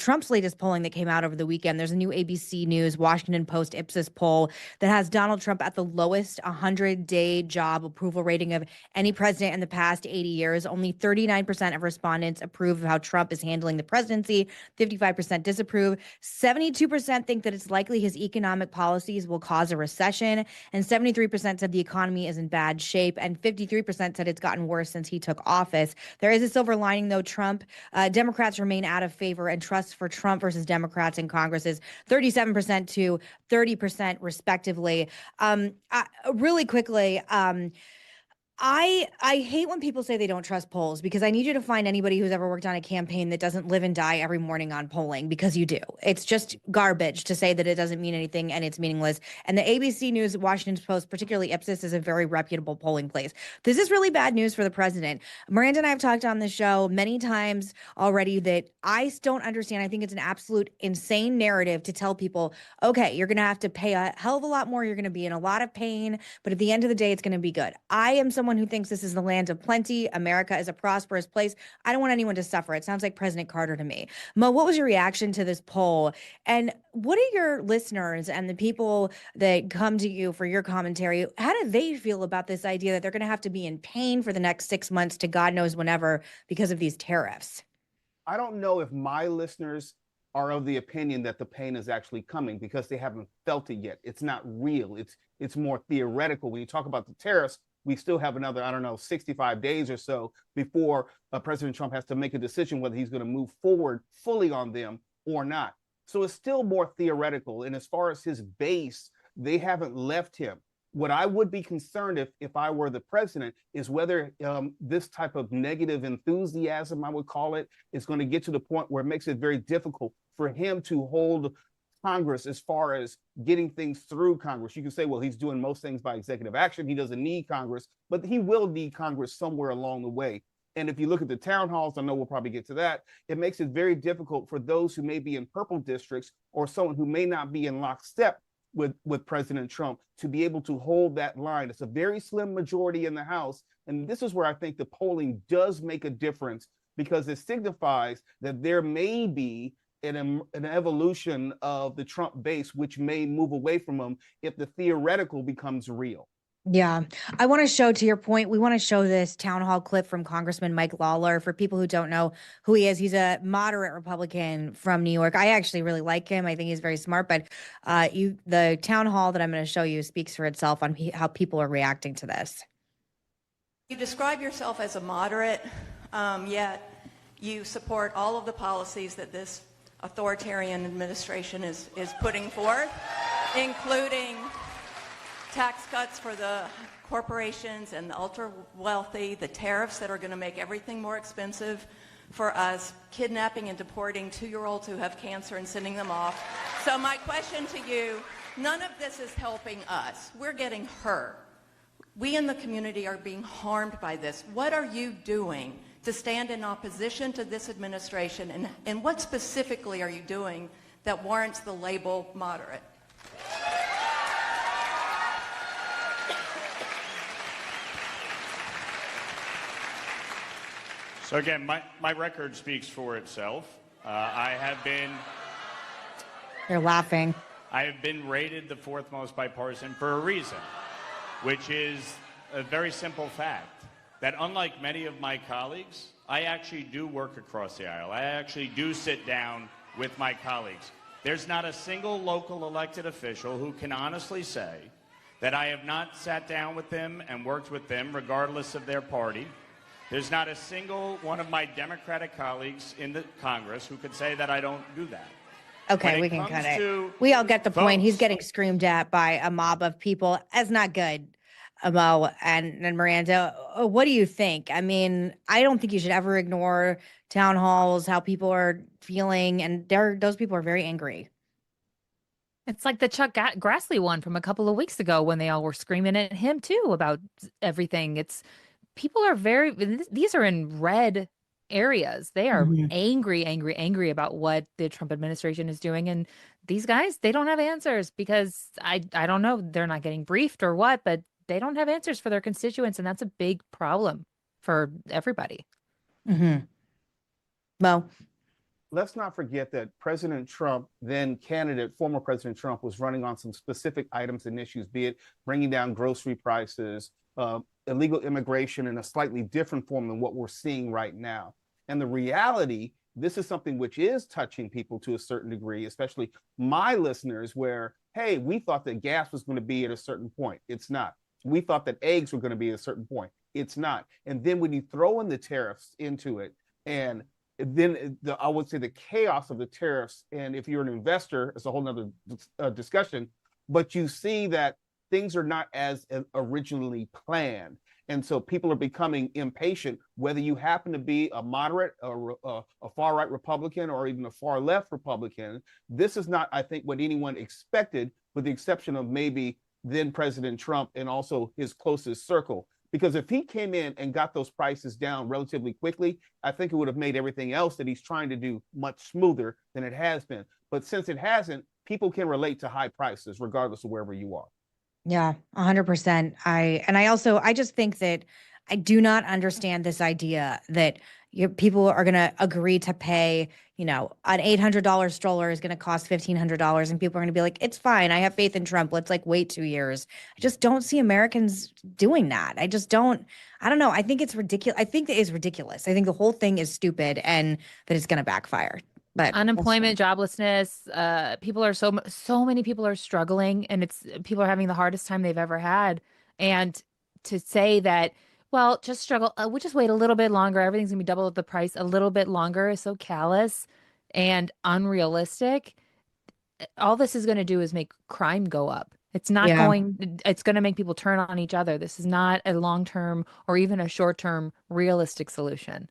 Trump's latest polling that came out over the weekend. There's a new ABC News, Washington Post Ipsos poll that has Donald Trump at the lowest 100-day job approval rating of any president in the past 80 years. Only 39% of respondents approve of how Trump is handling the presidency. 55% disapprove. 72% think that it's likely his economic policies will cause a recession. And 73% said the economy is in bad shape. And 53% said it's gotten worse since he took office. There is a silver lining, though. Democrats remain out of favor, and trust for Trump versus Democrats in Congress is 37% to 30% respectively. Really quickly, I hate when people say they don't trust polls, because I need you to find anybody who's ever worked on a campaign that doesn't live and die every morning on polling, because you do. It's just garbage to say that it doesn't mean anything and it's meaningless. And the ABC News, Washington Post, particularly Ipsos, is a very reputable polling place. This is really bad news for the president. Miranda and I have talked on the show many times already that I don't understand. I think it's an absolute insane narrative to tell people, okay, you're going to have to pay a hell of a lot more. You're going to be in a lot of pain, but at the end of the day, it's going to be good. I am someone who thinks this is the land of plenty. America is a prosperous place. I don't want anyone to suffer. It sounds like President Carter to me. Mo, what was your reaction to this poll? And what are your listeners and the people that come to you for your commentary, how do they feel about this idea that they're going to have to be in pain for the next 6 months to God knows whenever because of these tariffs? I don't know if my listeners are of the opinion that the pain is actually coming, because they haven't felt it yet. It's not real. It's more theoretical. When you talk about the tariffs, we still have another, 65 days or so before President Trump has to make a decision whether he's going to move forward fully on them or not. So it's still more theoretical. And as far as his base, they haven't left him. What I would be concerned if I were the president is whether this type of negative enthusiasm, I would call it, is going to get to the point where it makes it very difficult for him to hold Congress as far as getting things through Congress. You can say, well, he's doing most things by executive action. He doesn't need Congress, but he will need Congress somewhere along the way. And if you look at the town halls, I know we'll probably get to that, it makes it very difficult for those who may be in purple districts or someone who may not be in lockstep with President Trump to be able to hold that line. It's a very slim majority in the House. And this is where I think the polling does make a difference, because it signifies that there may be an evolution of the Trump base, which may move away from him if the theoretical becomes real. Yeah, I want to show, to your point, we want to show this town hall clip from Congressman Mike Lawler. For people who don't know who he is, he's a moderate Republican from New York. I actually really like him. I think he's very smart, but the town hall that I'm going to show you speaks for itself on how people are reacting to this. You describe yourself as a moderate, yet you support all of the policies that this authoritarian administration is putting forth, including tax cuts for the corporations and the ultra wealthy, the tariffs that are going to make everything more expensive for us, kidnapping and deporting 2-year-olds who have cancer and sending them off. So my question to you, none of this is helping us. We're getting hurt. We in the community are being harmed by this. What are you doing to stand in opposition to this administration, and what specifically are you doing that warrants the label moderate? So again, my record speaks for itself. I have been... You're laughing. I have been rated the 4th most bipartisan for a reason, which is a very simple fact. That unlike many of my colleagues, I actually do work across the aisle. I actually do sit down with my colleagues. There's not a single local elected official who can honestly say that I have not sat down with them and worked with them, regardless of their party. There's not a single one of my Democratic colleagues in the Congress who could say that I don't do that. Okay, we can cut it. We all get the point. He's getting screamed at by a mob of people. That's not good. Mo and Miranda, what do you think? I mean, I don't think you should ever ignore town halls, how people are feeling, and those people are very angry. It's like the Chuck Grassley one from a couple of weeks ago when they all were screaming at him too about everything. People are these are in red areas. They are angry about what the Trump administration is doing. And these guys, they don't have answers, because I don't know, they're not getting briefed or what, but they don't have answers for their constituents, and that's a big problem for everybody. Well, let's not forget that President Trump, then candidate, former President Trump, was running on some specific items and issues, be it bringing down grocery prices, illegal immigration in a slightly different form than what we're seeing right now. And the reality, this is something which is touching people to a certain degree, especially my listeners, where, hey, we thought that gas was going to be at a certain point. It's not. We thought that eggs were going to be at a certain point. It's not. And then when you throw in the tariffs into it, and then I would say the chaos of the tariffs, and if you're an investor, it's a whole nother discussion, but you see that things are not as originally planned. And so people are becoming impatient, whether you happen to be a moderate, a far right Republican, or even a far left Republican. This is not, I think, what anyone expected, with the exception of maybe then President Trump and also his closest circle. Because if he came in and got those prices down relatively quickly, I think it would have made everything else that he's trying to do much smoother than it has been. But since it hasn't, people can relate to high prices regardless of wherever you are. Yeah, 100%. I just think that I do not understand this idea that people are going to agree to pay, an $800 stroller is going to cost $1,500, and people are going to be like, it's fine. I have faith in Trump. Let's wait 2 years. I just don't see Americans doing that. I don't know. I think it's ridiculous. I think it is ridiculous. I think the whole thing is stupid and that it's going to backfire. But Unemployment, joblessness, people are so many people are struggling, and people are having the hardest time they've ever had. And to say that, well, just struggle, we'll just wait a little bit longer, everything's gonna be double the price a little bit longer, is so callous and unrealistic. All this is going to do is make crime go up. It's not yeah. it's going to make people turn on each other. This is not a long-term or even a short-term realistic solution.